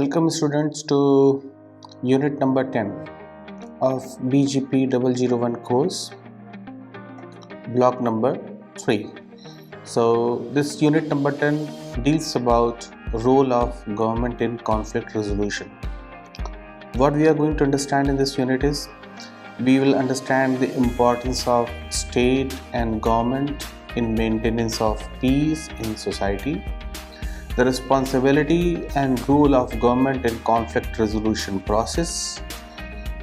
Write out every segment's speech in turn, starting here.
Welcome students to unit number 10 of BGP 001 course, block number 3. So this unit number 10 deals about role of government in conflict resolution. What we are going to understand in this unit is we will understand the importance of state and government in maintenance of peace in society, the responsibility and role of government in conflict resolution process,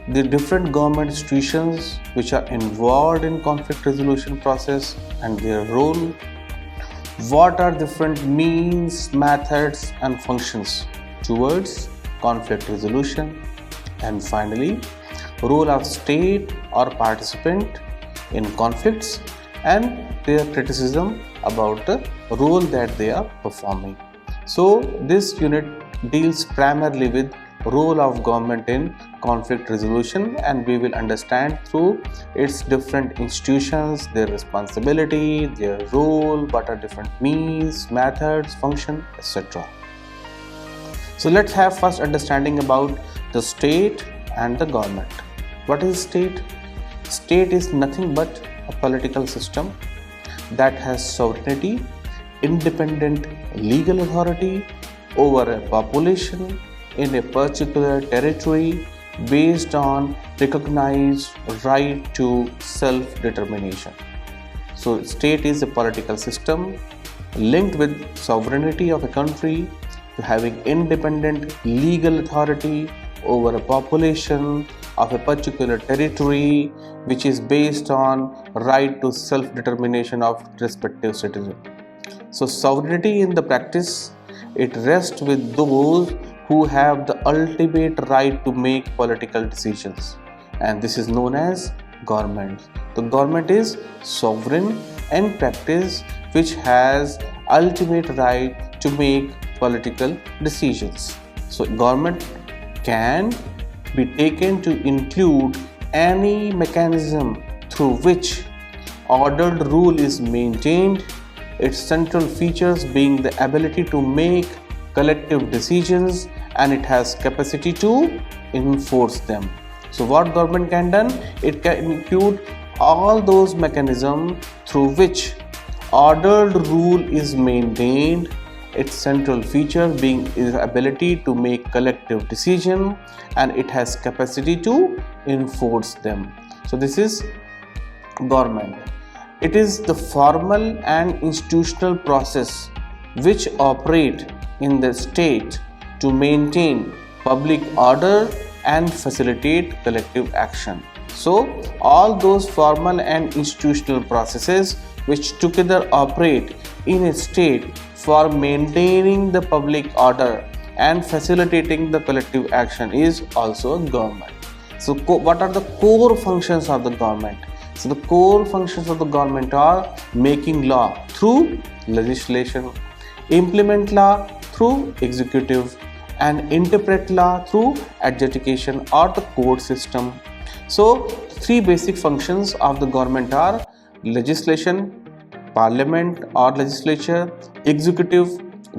the different government institutions which are involved in conflict resolution process and their role, what are different means, methods and functions towards conflict resolution, and finally role of state or participant in conflicts and their criticism about the role that they are performing. So this unit deals primarily with role of government in conflict resolution, and we will understand through its different institutions, their responsibility, their role, what are different means, methods, function, etc. So let's have first understanding about the state and the government. What is state? State is nothing but a political system that has sovereignty, independent legal authority over a population in a particular territory based on recognized right to self-determination. So state is a political system linked with sovereignty of a country to having independent legal authority over a population of a particular territory which is based on right to self-determination of respective citizen. So sovereignty in the practice, it rests with those who have the ultimate right to make political decisions, and this is known as government. The government is sovereign in practice which has ultimate right to make political decisions. So government can be taken to include any mechanism through which ordered rule is maintained, its central features being the ability to make collective decisions and it has capacity to enforce them. So what government can do? It can include all those mechanisms through which ordered rule is maintained, its central feature being its ability to make collective decision and it has capacity to enforce them. So this is government. It is the formal and institutional process which operate in the state to maintain public order and facilitate collective action. So all those formal and institutional processes which together operate in a state for maintaining the public order and facilitating the collective action is also government. So what are the core functions of the government? So the core functions of the government are making law through legislation, implement law through executive, and interpret law through adjudication or the court system. So three basic functions of the government are legislation, parliament or legislature, executive,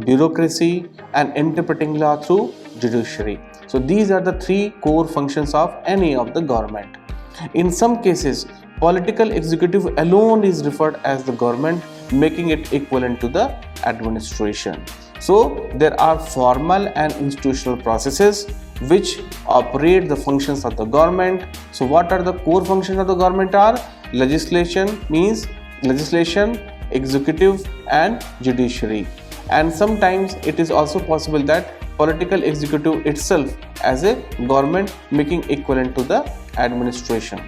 bureaucracy, and interpreting law through judiciary. So these are the three core functions of any of the government. In some cases, political executive alone is referred as the government, making it equivalent to the administration. So there are formal and institutional processes which operate the functions of the government. So what are the core functions of the government are? Legislation means legislation, executive and judiciary. And sometimes it is also possible that political executive itself as a government making equivalent to the administration.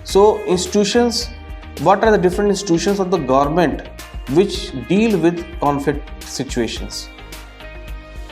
So institutions, what are the different institutions of the government which deal with conflict situations?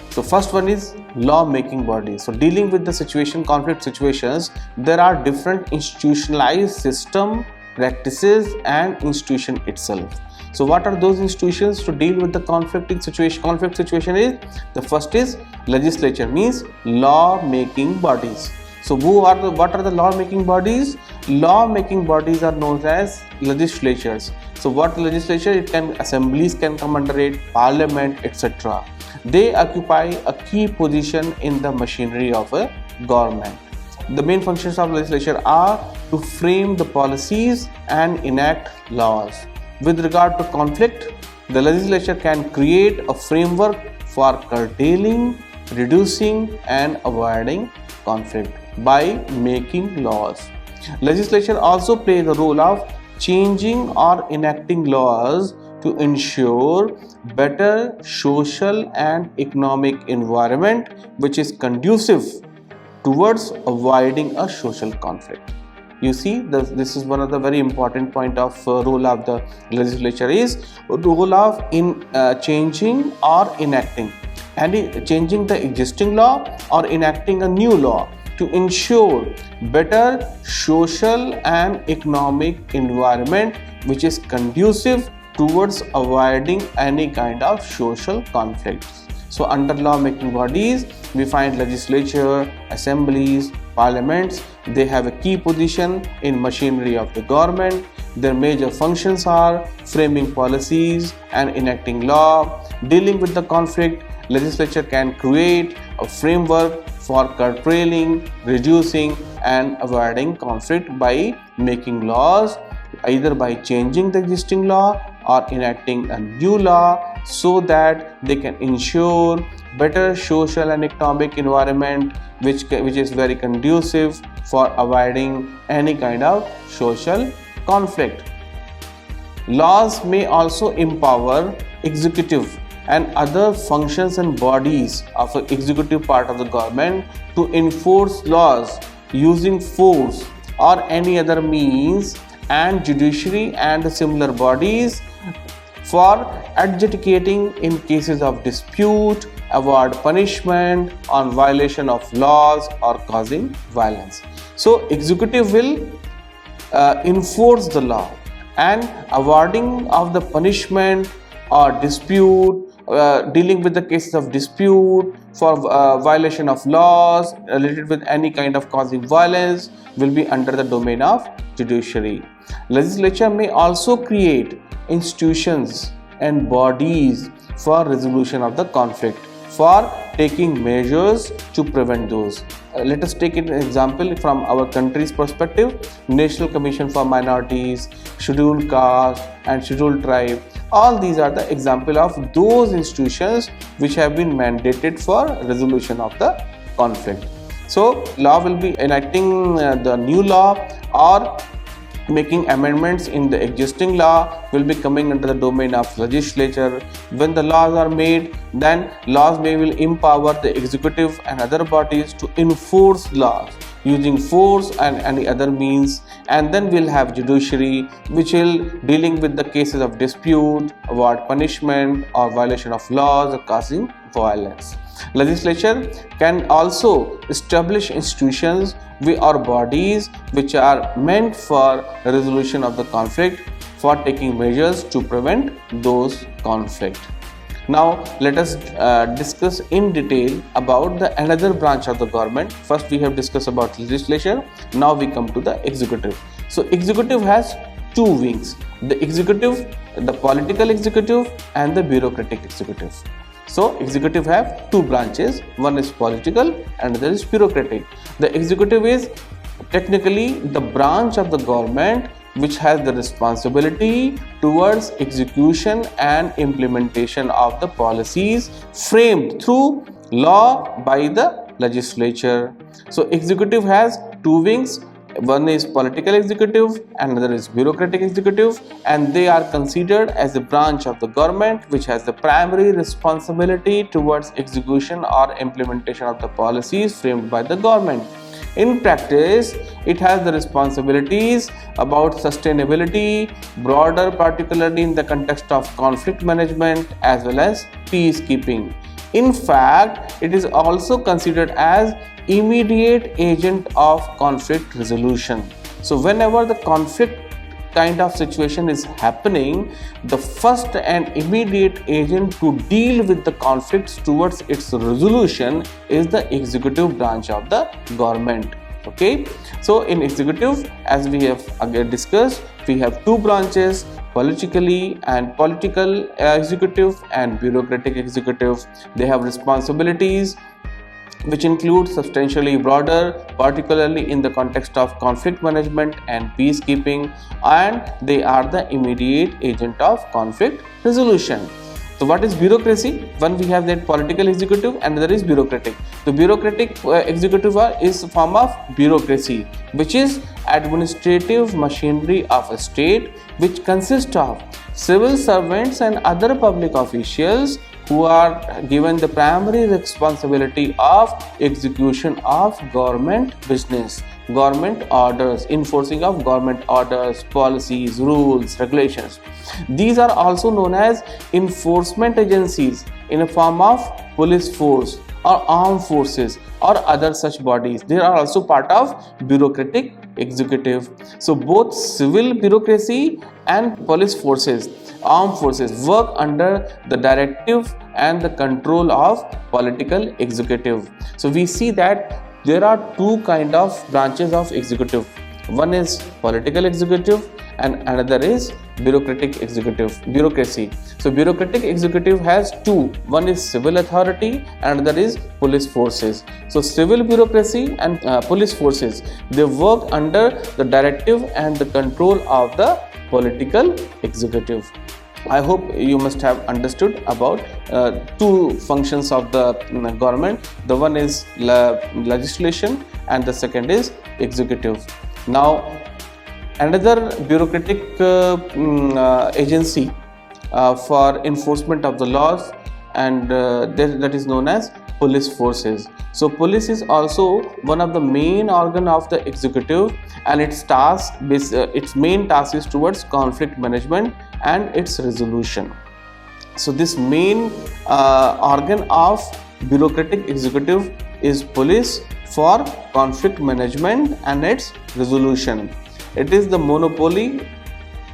So first one is law making body. So dealing with the situation, conflict situations, there are different institutionalized system, practices and institution itself. So what are those institutions to deal with the conflict situation is, the first is legislature, means law making bodies. So what are the law making bodies? Law making bodies are known as legislatures. So what legislature? It can, assemblies can come under it, parliament, etc. They occupy a key position in the machinery of a government. The main functions of legislature are to frame the policies and enact laws. With regard to conflict, the legislature can create a framework for curtailing, reducing and avoiding conflict by making laws. Legislature also plays the role of changing or enacting laws to ensure better social and economic environment which is conducive towards avoiding a social conflict. You see, this is one of the very important point of role of the legislature is role of changing or enacting, and changing the existing law or enacting a new law to ensure better social and economic environment which is conducive towards avoiding any kind of social conflicts. So under law making bodies, we find legislature, assemblies, parliaments. They have a key position in machinery of the government. Their major functions are framing policies and enacting law. Dealing with the conflict, legislature can create a framework for curtailing, reducing and avoiding conflict by making laws, either by changing the existing law or enacting a new law, so that they can ensure better social and economic environment which is very conducive for avoiding any kind of social conflict. Laws may also empower executive and other functions and bodies of the executive part of the government to enforce laws using force or any other means, and judiciary and similar bodies for adjudicating in cases of dispute, award punishment on violation of laws or causing violence. So executive will enforce the law, and awarding of the punishment or dispute, dealing with the cases of dispute for violation of laws related with any kind of causing violence will be under the domain of judiciary. Legislature may also create institutions and bodies for resolution of the conflict, for taking measures to prevent those. Let us take an example from our country's perspective. National Commission for Minorities, Scheduled Caste and Scheduled Tribe, all these are the example of those institutions which have been mandated for resolution of the conflict. So law will be enacting the new law or making amendments in the existing law will be coming under the domain of legislature. When the laws are made, then laws will empower the executive and other bodies to enforce laws using force and any other means, and then we'll have judiciary which will dealing with the cases of dispute, award punishment or violation of laws or causing violence. Legislature can also establish institutions or bodies which are meant for resolution of the conflict, for taking measures to prevent those conflicts. Now let us discuss in detail about the another branch of the government. First we have discussed about legislature, now we come to the executive. So executive has two wings, the executive, the political executive and the bureaucratic executive. So executive have two branches, one is political and another is bureaucratic. The executive is technically the branch of the government which has the responsibility towards execution and implementation of the policies framed through law by the legislature. So executive has two wings, one is political executive and another is bureaucratic executive, and they are considered as a branch of the government which has the primary responsibility towards execution or implementation of the policies framed by the government. In practice, it has the responsibilities about sustainability, broader particularly in the context of conflict management as well as peacekeeping. In fact, it is also considered as immediate agent of conflict resolution. So whenever the conflict kind of situation is happening, the first and immediate agent to deal with the conflicts towards its resolution is the executive branch of the government. Okay, so in executive, as we have again discussed, we have two branches, politically and political executive and bureaucratic executive. They have responsibilities which include substantially broader, particularly in the context of conflict management and peacekeeping, and they are the immediate agent of conflict resolution. So what is bureaucracy? One, we have that political executive, and another is bureaucratic. The bureaucratic executive is a form of bureaucracy, which is administrative machinery of a state, which consists of civil servants and other public officials who are given the primary responsibility of execution of government business, government orders, enforcing of government orders, policies, rules, regulations. These are also known as enforcement agencies in a form of police force or armed forces or other such bodies. They are also part of bureaucratic executive. So both civil bureaucracy and police forces, armed forces, work under the directive and the control of political executive. So we see that there are two kind of branches of executive. One is political executive and another is bureaucratic executive, bureaucracy. So bureaucratic executive has two. One is civil authority and another is police forces. So civil bureaucracy and police forces, they work under the directive and the control of the political executive. I hope you must have understood about two functions of the government. The one is legislation and the second is executive. Now another bureaucratic agency for enforcement of the laws, and that is known as police forces. So police is also one of the main organ of the executive, and its main task is towards conflict management and its resolution. So this main organ of bureaucratic executive is police for conflict management and its resolution. It is the monopoly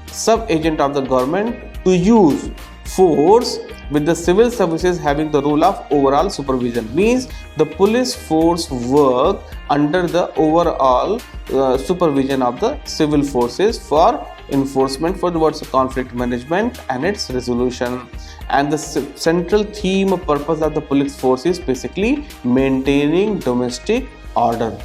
sub-agent of the government to use force, with the civil services having the role of overall supervision. Means the police force work under the overall supervision of the civil forces for enforcement for towards conflict management and its resolution. And the central theme or purpose of the police force is basically maintaining domestic order.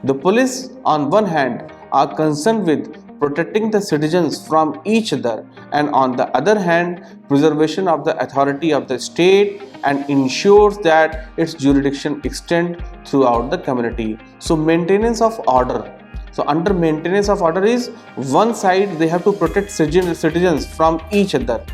The police on one hand are concerned with protecting the citizens from each other, and on the other hand preservation of the authority of the state and ensures that its jurisdiction extend throughout the community. So maintenance of order. So under maintenance of order is one side they have to protect citizens from each other,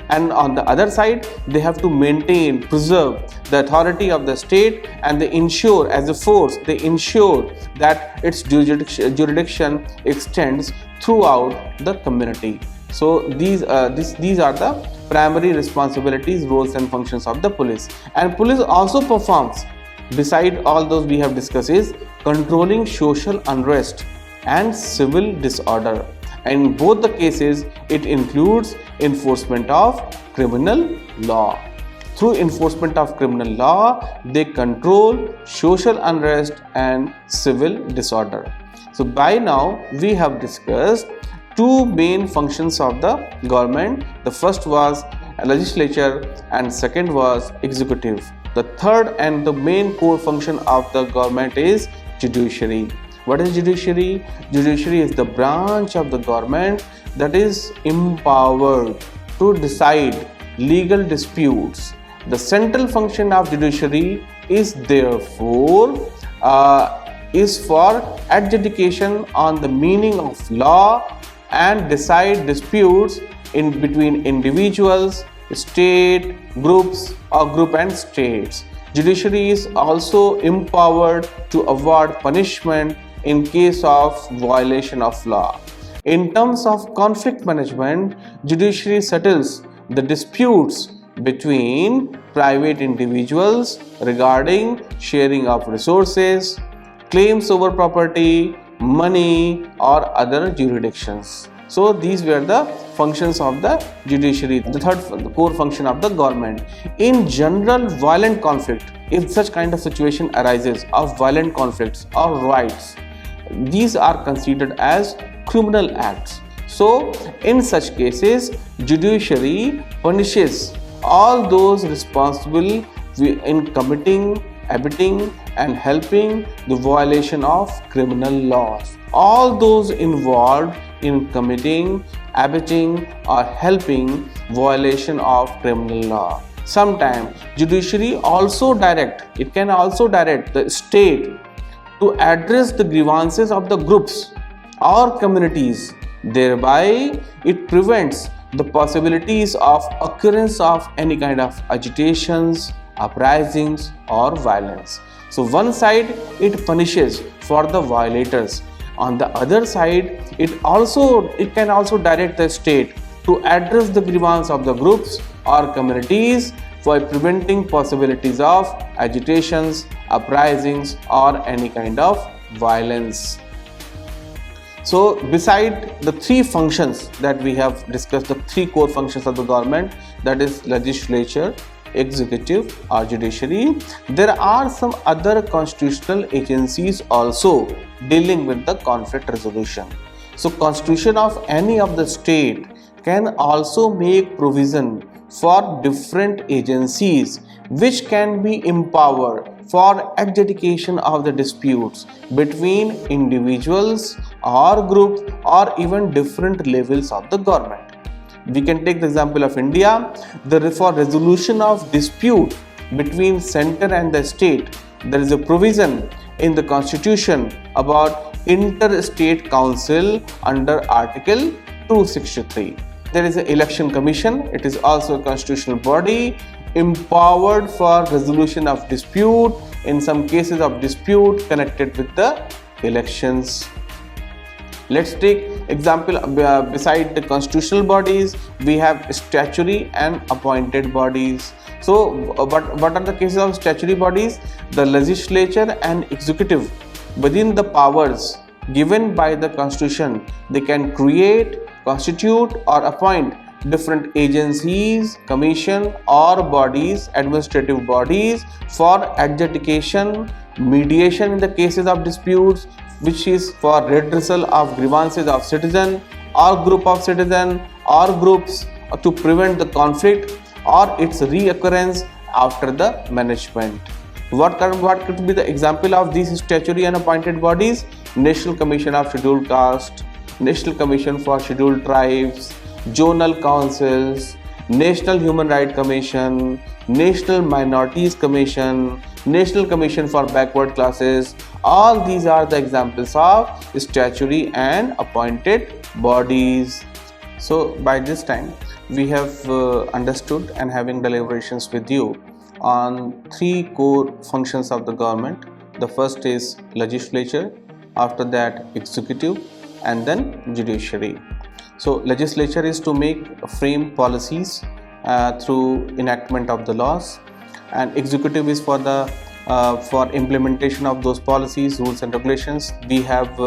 and on the other side they have to maintain, preserve the authority of the state, and they ensure as a force, they ensure that its jurisdiction extends throughout the community. So these are the primary responsibilities, roles and functions of the police. And police also performs, beside all those we have discussed, is controlling social unrest and civil disorder. In both the cases it includes enforcement of criminal law. Through enforcement of criminal law, they control social unrest and civil disorder. So by now we have discussed two main functions of the government. The first was legislature and second was executive. The third and the main core function of the government is judiciary. What is judiciary? Judiciary is the branch of the government that is empowered to decide legal disputes. The central function of judiciary is therefore is for adjudication on the meaning of law and decide disputes in between individuals, state, groups or group and states. Judiciary is also empowered to award punishment in case of violation of law. In terms of conflict management, judiciary settles the disputes between private individuals regarding sharing of resources, claims over property, money or other jurisdictions. So these were the functions of the judiciary. The third core function of the government. In general violent conflict, if such kind of situation arises of violent conflicts or riots, these are considered as criminal acts. So in such cases, judiciary punishes all those responsible in committing, abetting and helping the violation of criminal laws. All those involved in committing, abetting or helping violation of criminal law. Sometimes judiciary can also direct the state to address the grievances of the groups or communities. Thereby, it prevents the possibilities of occurrence of any kind of agitations, uprisings or violence. So one side it punishes for the violators. On the other side, it can also direct the state to address the grievance of the groups or communities for preventing possibilities of agitations, uprisings or any kind of violence. So beside the three functions that we have discussed, the three core functions of the government, that is legislature, executive or judiciary, there are some other constitutional agencies also dealing with the conflict resolution. So constitution of any of the state can also make provision for different agencies which can be empowered for adjudication of the disputes between individuals or groups or even different levels of the government. We can take the example of India. For resolution of dispute between center and the state, there is a provision in the constitution about interstate council under article 263. There is an election commission. It is also a constitutional body empowered for resolution of dispute in some cases of dispute connected with the elections. Let's take example, beside the constitutional bodies, we have statutory and appointed bodies. So what are the cases of statutory bodies? The legislature and executive, within the powers given by the constitution, they can create, constitute or appoint different agencies, commission or bodies, administrative bodies for adjudication, mediation in the cases of disputes, which is for redressal of grievances of citizen or group of citizen or groups to prevent the conflict or its reoccurrence after the management. What could be the example of these statutory and appointed bodies? National Commission of Scheduled Caste, National Commission for Scheduled Tribes, Zonal Councils, National Human Rights Commission, National Minorities Commission, National Commission for Backward Classes. All these are the examples of statutory and appointed bodies. So by this time we have understood and having deliberations with you on three core functions of the government. The first is legislature, after that executive and then judiciary. So legislature is to frame policies through enactment of the laws, and executive is for implementation of those policies, rules and regulations. We have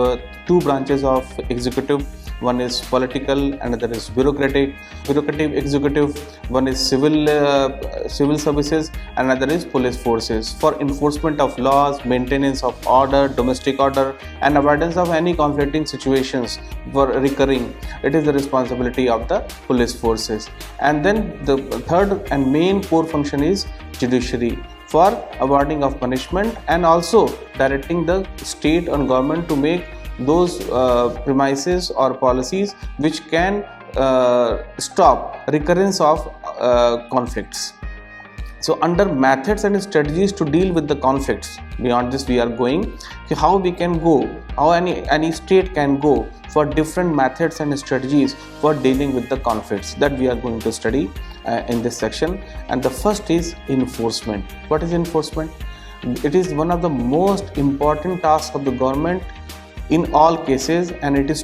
two branches of executive. One is political, another is bureaucratic executive. One is civil services, another is police forces. For enforcement of laws, maintenance of order, domestic order and avoidance of any conflicting situations for recurring, it is the responsibility of the police forces. And then the third and main core function is judiciary, for awarding of punishment and also directing the state and government to make those premises or policies which can stop recurrence of conflicts. So under methods and strategies to deal with the conflicts, beyond this we are going how we can go, how any state can go for different methods and strategies for dealing with the conflicts, that we are going to study in this section. And the first is enforcement. What is enforcement? It is one of the most important tasks of the government in all cases, and it is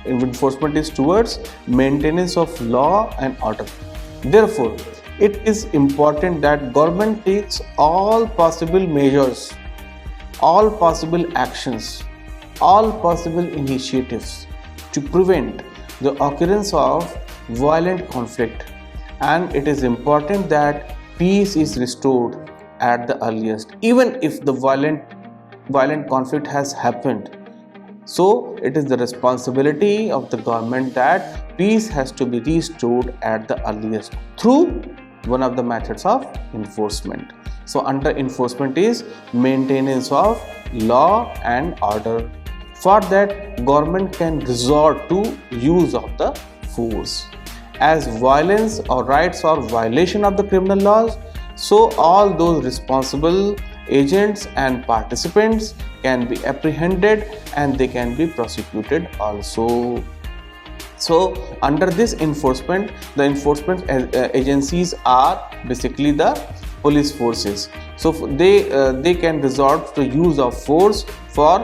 enforcement is towards maintenance of law and order. Therefore, it is important that government takes all possible measures, all possible actions, all possible initiatives to prevent the occurrence of violent conflict, and it is important that peace is restored at the earliest, even if the violent conflict has happened. So it is the responsibility of the government that peace has to be restored at the earliest through one of the methods of enforcement. So under enforcement is maintenance of law and order. For that, government can resort to use of the force. As violence or rights or violation of the criminal laws, so all those responsible agents and participants can be apprehended and they can be prosecuted also. So under this enforcement, the enforcement agencies are basically the police forces. So they can resort to use of force for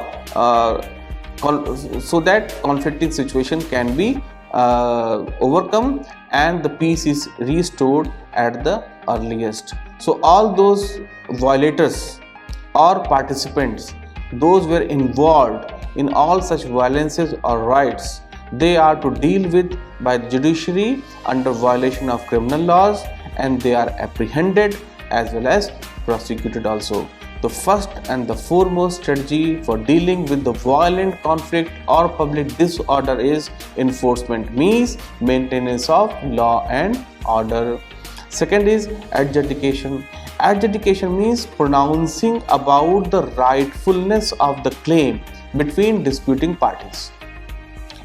so that conflicting situation can be overcome and the peace is restored at the earliest. So all those violators or participants, those were involved in all such violences or rights, they are to deal with by the judiciary under violation of criminal laws, and they are apprehended as well as prosecuted also. The first and the foremost strategy for dealing with the violent conflict or public disorder is enforcement, means maintenance of law and order. Second is adjudication. Adjudication means pronouncing about the rightfulness of the claim between disputing parties.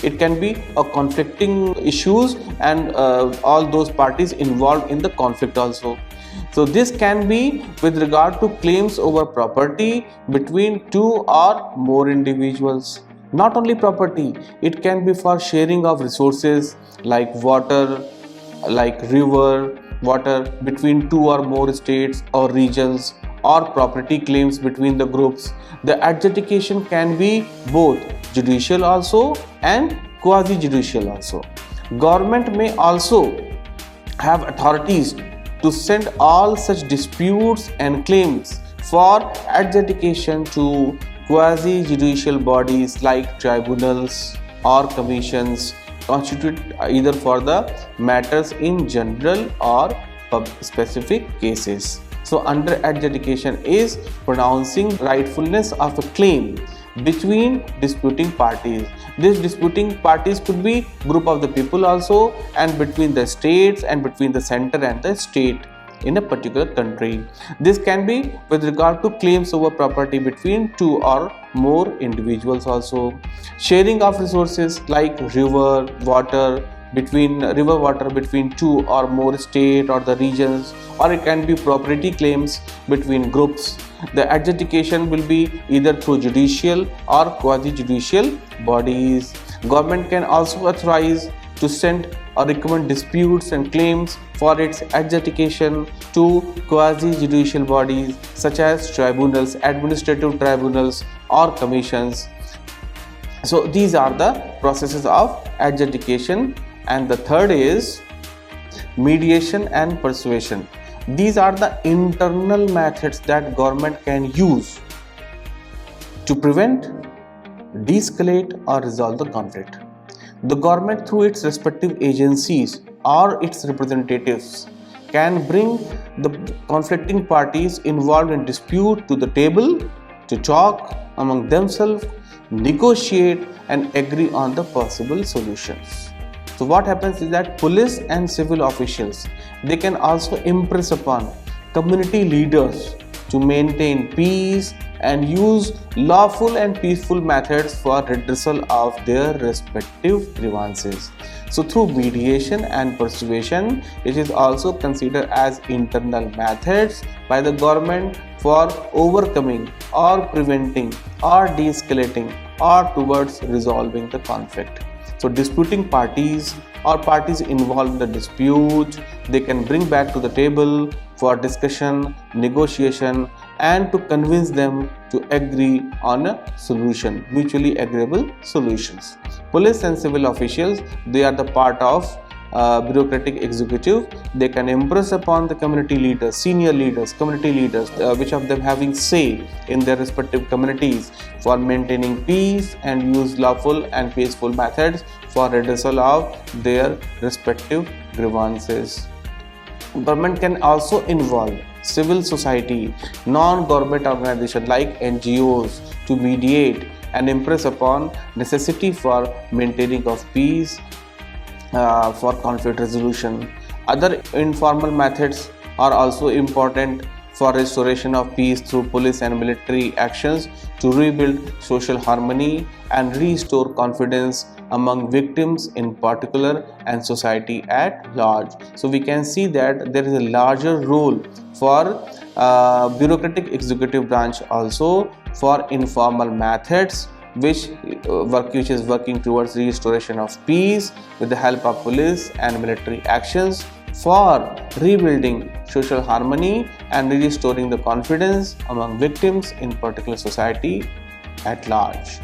It can be a conflicting issues and all those parties involved in the conflict also. So this can be with regard to claims over property between two or more individuals. Not only property, it can be for sharing of resources like water, like river, water between two or more states or regions, or property claims between the groups. The adjudication can be both judicial also and quasi-judicial also. Government may also have authorities to send all such disputes and claims for adjudication to quasi-judicial bodies like tribunals or commissions constituted either for the matters in general or specific cases. So under adjudication is pronouncing rightfulness of a claim between disputing parties. These disputing parties could be group of the people also, and between the states and between the center and the state in a particular country. This can be with regard to claims over property between two or more individuals also. Sharing of resources like river water between two or more state or the regions, or it can be property claims between groups. The adjudication will be either through judicial or quasi-judicial bodies. Government can also authorize to send or recommend disputes and claims for its adjudication to quasi-judicial bodies such as tribunals, administrative tribunals or commissions. So these are the processes of adjudication. And the third is mediation and persuasion. These are the internal methods that government can use to prevent, de-escalate or resolve the conflict. The government through its respective agencies or its representatives can bring the conflicting parties involved in dispute to the table to talk among themselves, negotiate and agree on the possible solutions. So what happens is that police and civil officials, they can also impress upon community leaders to maintain peace and use lawful and peaceful methods for redressal of their respective grievances. So through mediation and persuasion, it is also considered as internal methods by the government for overcoming or preventing or de-escalating or towards resolving the conflict. So disputing parties or parties involved in the dispute, they can bring back to the table for discussion, negotiation and to convince them to agree on a solution, mutually agreeable solutions. Police and civil officials, they are the part of bureaucratic executive. They can impress upon the community leaders, senior leaders, community leaders, which of them having say in their respective communities for maintaining peace and use lawful and peaceful methods for redressal of their respective grievances. Government can also involve civil society, non-government organizations like NGOs to mediate and impress upon necessity for maintaining of peace for conflict resolution. Other informal methods are also important for restoration of peace through police and military actions to rebuild social harmony and restore confidence among victims in particular and society at large. So we can see that there is a larger role for bureaucratic executive branch also for informal methods which is working towards restoration of peace with the help of police and military actions for rebuilding social harmony and restoring the confidence among victims in particular society at large.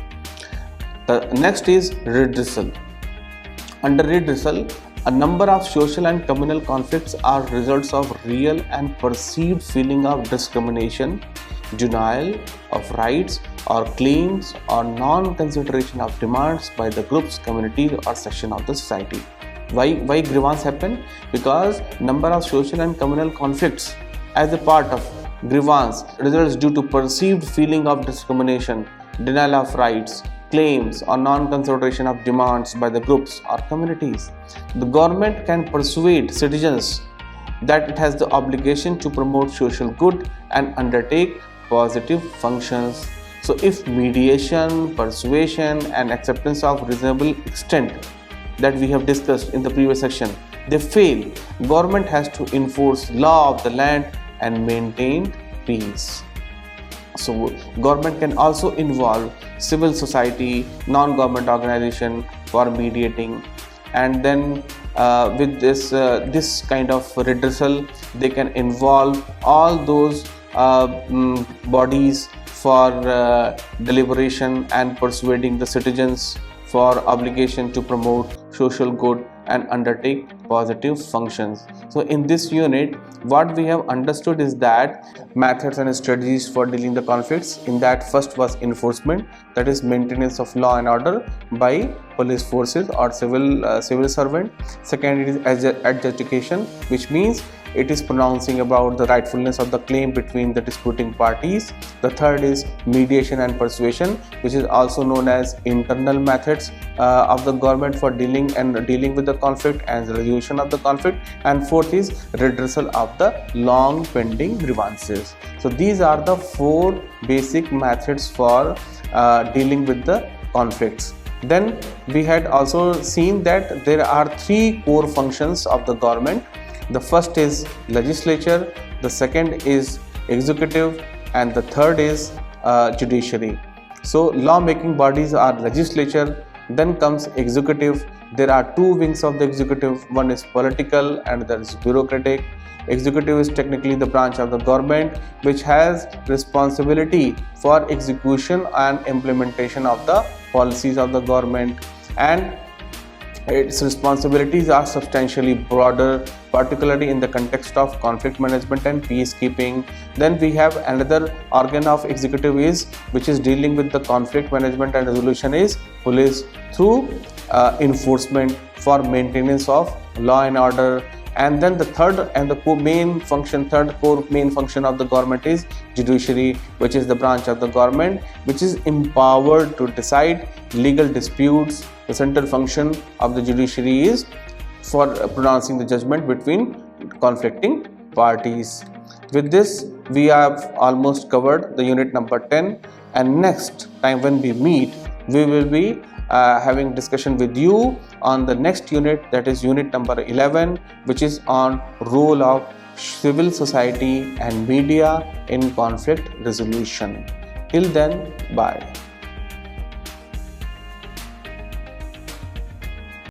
The next is redressal. Under redressal, a number of social and communal conflicts are results of real and perceived feeling of discrimination, denial of rights or claims or non-consideration of demands by the groups, communities or section of the society. Why grievance happen? Because number of social and communal conflicts as a part of grievance results due to perceived feeling of discrimination, denial of rights, claims or non-consideration of demands by the groups or communities. The government can persuade citizens that it has the obligation to promote social good and undertake positive functions. So if mediation, persuasion and acceptance of reasonable extent that we have discussed in the previous section, they fail, government has to enforce law of the land and maintain peace. So government can also involve civil society, non-government organization for mediating, and then with this kind of redressal, they can involve all those bodies for deliberation and persuading the citizens for obligation to promote social good and undertake positive functions. So in this unit, what we have understood is that methods and strategies for dealing the conflicts. In that, first was enforcement, that is maintenance of law and order by police forces or civil servant. Second is adjudication, which means it is pronouncing about the rightfulness of the claim between the disputing parties. The third is mediation and persuasion, which is also known as internal methods of the government for dealing with the conflict and the resolution of the conflict. And fourth is redressal of the long pending grievances. So these are the four basic methods for dealing with the conflicts. Then we had also seen that there are three core functions of the government. The first is legislature, the second is executive, and the third is judiciary. So law-making bodies are legislature, then comes executive. There are two wings of the executive, one is political and that is bureaucratic. Executive is technically the branch of the government which has responsibility for execution and implementation of the policies of the government, and its responsibilities are substantially broader, particularly in the context of conflict management and peacekeeping. Then we have another organ of executive which is dealing with the conflict management and resolution is police through enforcement for maintenance of law and order. And then the third core main function of the government is judiciary, which is the branch of the government which is empowered to decide legal disputes. The central function of the judiciary is for pronouncing the judgment between conflicting parties. With this, we have almost covered the unit number 10, and next time when we meet, we will be having discussion with you on the next unit, that is unit number 11, which is on role of civil society and media in conflict resolution. Till then, bye.